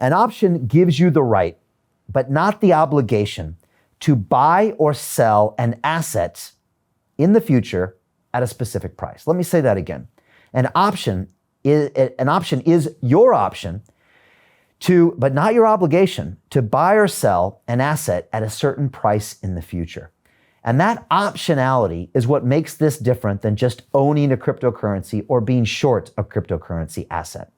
An option gives you the right, but not the obligation, to buy or sell an asset in the future at a specific price. Let me say that again. An option is your option to, but not your obligation, to buy or sell an asset at a certain price in the future. And that optionality is what makes this different than just owning a cryptocurrency or being short a cryptocurrency asset.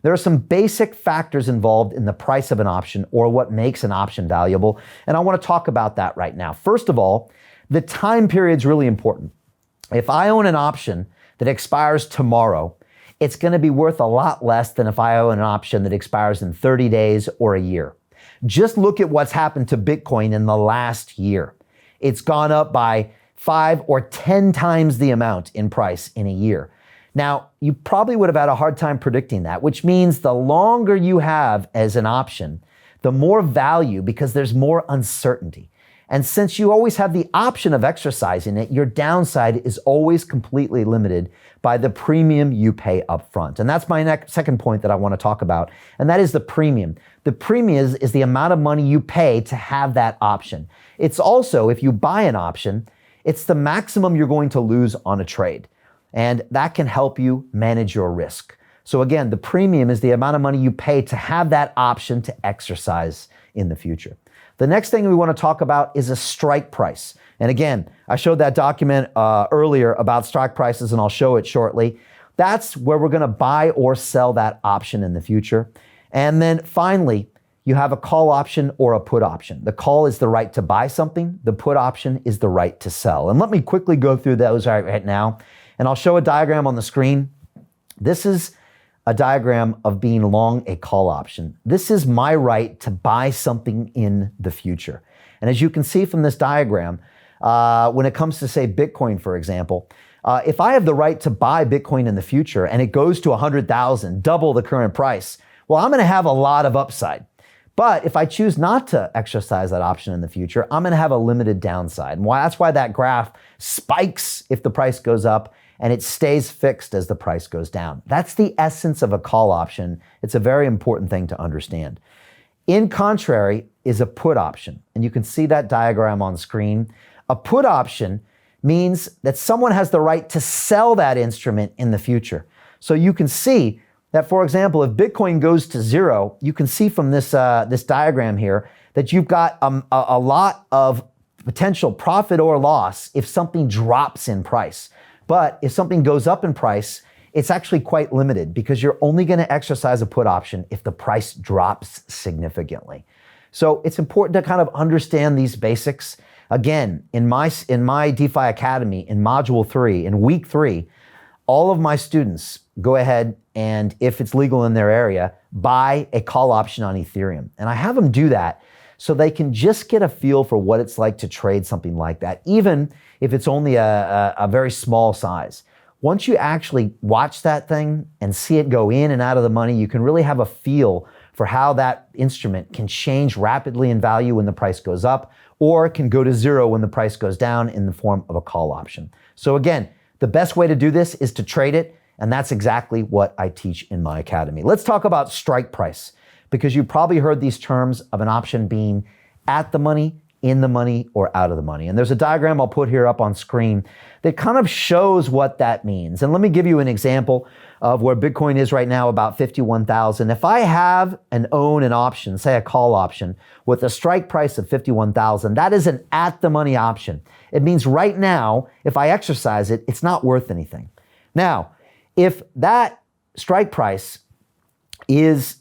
There are some basic factors involved in the price of an option or what makes an option valuable, and I want to talk about that right now. First of all, the time period is really important. If I own an option that expires tomorrow, it's going to be worth a lot less than if I own an option that expires in 30 days or a year. Just look at what's happened to Bitcoin in the last year. It's gone up by 5 or 10 times the amount in price in a year. Now, you probably would have had a hard time predicting that, which means the longer you have as an option, the more value because there's more uncertainty. And since you always have the option of exercising it, your downside is always completely limited by the premium you pay up front. And that's my second point that I want to talk about, and that is the premium. The premium is the amount of money you pay to have that option. It's also, if you buy an option, it's the maximum you're going to lose on a trade. And that can help you manage your risk. So again, the premium is the amount of money you pay to have that option to exercise in the future. The next thing we want to talk about is a strike price. And again, I showed that document earlier about strike prices, and I'll show it shortly. That's where we're going to buy or sell that option in the future. And then finally, you have a call option or a put option. The call is the right to buy something. The put option is the right to sell. And let me quickly go through those right now. And I'll show a diagram on the screen. This is a diagram of being long a call option. This is my right to buy something in the future. And as you can see from this diagram, when it comes to, say, Bitcoin, for example, if I have the right to buy Bitcoin in the future and it goes to 100,000, double the current price, well, I'm going to have a lot of upside. But if I choose not to exercise that option in the future, I'm going to have a limited downside. And that's why that graph spikes if the price goes up and it stays fixed as the price goes down. That's the essence of a call option. It's a very important thing to understand. In contrary is a put option. And you can see that diagram on screen. A put option means that someone has the right to sell that instrument in the future. So you can see that, for example, if Bitcoin goes to zero, you can see from this diagram here that you've got a lot of potential profit or loss if something drops in price. But if something goes up in price, it's actually quite limited because you're only going to exercise a put option if the price drops significantly. So it's important to kind of understand these basics. Again, in my DeFi Academy, in Module 3, in Week 3, all of my students go ahead and, if it's legal in their area, buy a call option on Ethereum. And I have them do that so they can just get a feel for what it's like to trade something like that, even if it's only a very small size. Once you actually watch that thing and see it go in and out of the money, you can really have a feel for how that instrument can change rapidly in value when the price goes up, or it can go to zero when the price goes down in the form of a call option. So again, the best way to do this is to trade it, and that's exactly what I teach in my academy. Let's talk about strike price, because you probably heard these terms of an option being at the money, in the money, or out of the money. And there's a diagram I'll put here up on screen that kind of shows what that means. And let me give you an example of where Bitcoin is right now, about 51,000. If I have and own an option, say a call option, with a strike price of 51,000, that is an at the money option. It means right now, if I exercise it, it's not worth anything. Now, if that strike price is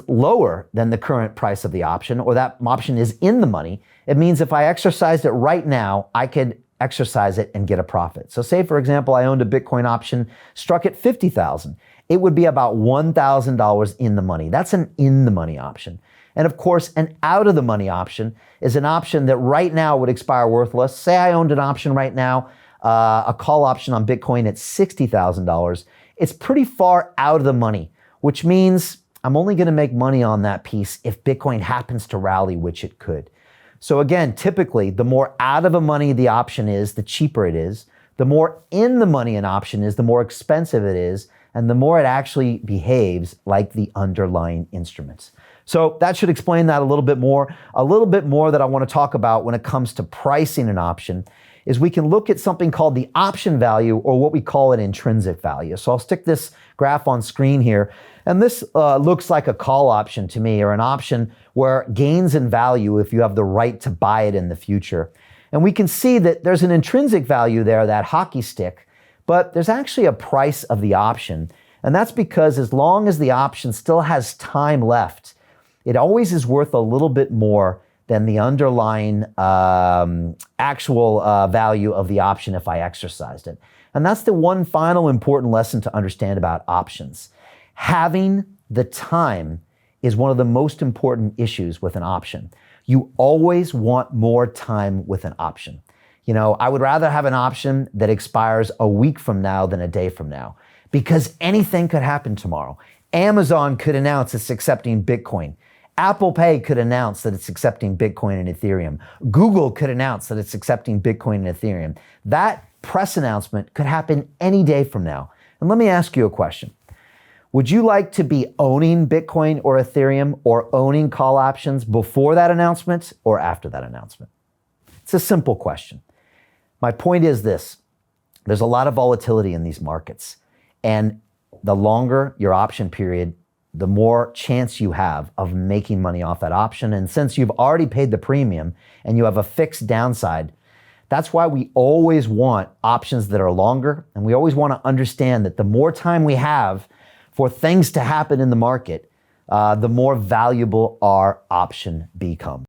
lower than the current price of the option, or that option is in the money, it means if I exercised it right now, I could exercise it and get a profit. So say, for example, I owned a Bitcoin option, struck at 50,000. It would be about $1,000 in the money. That's an in the money option. And of course, an out of the money option is an option that right now would expire worthless. Say I owned an option right now, a call option on Bitcoin at $60,000. It's pretty far out of the money, which means I'm only going to make money on that piece if Bitcoin happens to rally, which it could. So again, typically, the more out of the money the option is, the cheaper it is. The more in the money an option is, the more expensive it is. and the more it actually behaves like the underlying instruments. So that should explain that a little bit more. A little bit more that I want to talk about when it comes to pricing an option is we can look at something called the option value, or what we call an intrinsic value. So I'll stick this graph on screen here. And this looks like a call option to me, or an option where it gains in value if you have the right to buy it in the future. And we can see that there's an intrinsic value there, that hockey stick, but there's actually a price of the option. And that's because as long as the option still has time left, it always is worth a little bit more than the underlying actual value of the option if I exercised it. And that's the one final important lesson to understand about options. Having the time is one of the most important issues with an option. You always want more time with an option. You know, I would rather have an option that expires a week from now than a day from now, because anything could happen tomorrow. Amazon could announce it's accepting Bitcoin. Apple Pay could announce that it's accepting Bitcoin and Ethereum. Google could announce that it's accepting Bitcoin and Ethereum. That press announcement could happen any day from now. And let me ask you a question. Would you like to be owning Bitcoin or Ethereum or owning call options before that announcement or after that announcement? It's a simple question. My point is this: there's a lot of volatility in these markets, and the longer your option period, the more chance you have of making money off that option. And since you've already paid the premium and you have a fixed downside, that's why we always want options that are longer. And we always want to understand that the more time we have for things to happen in the market, the more valuable our option becomes.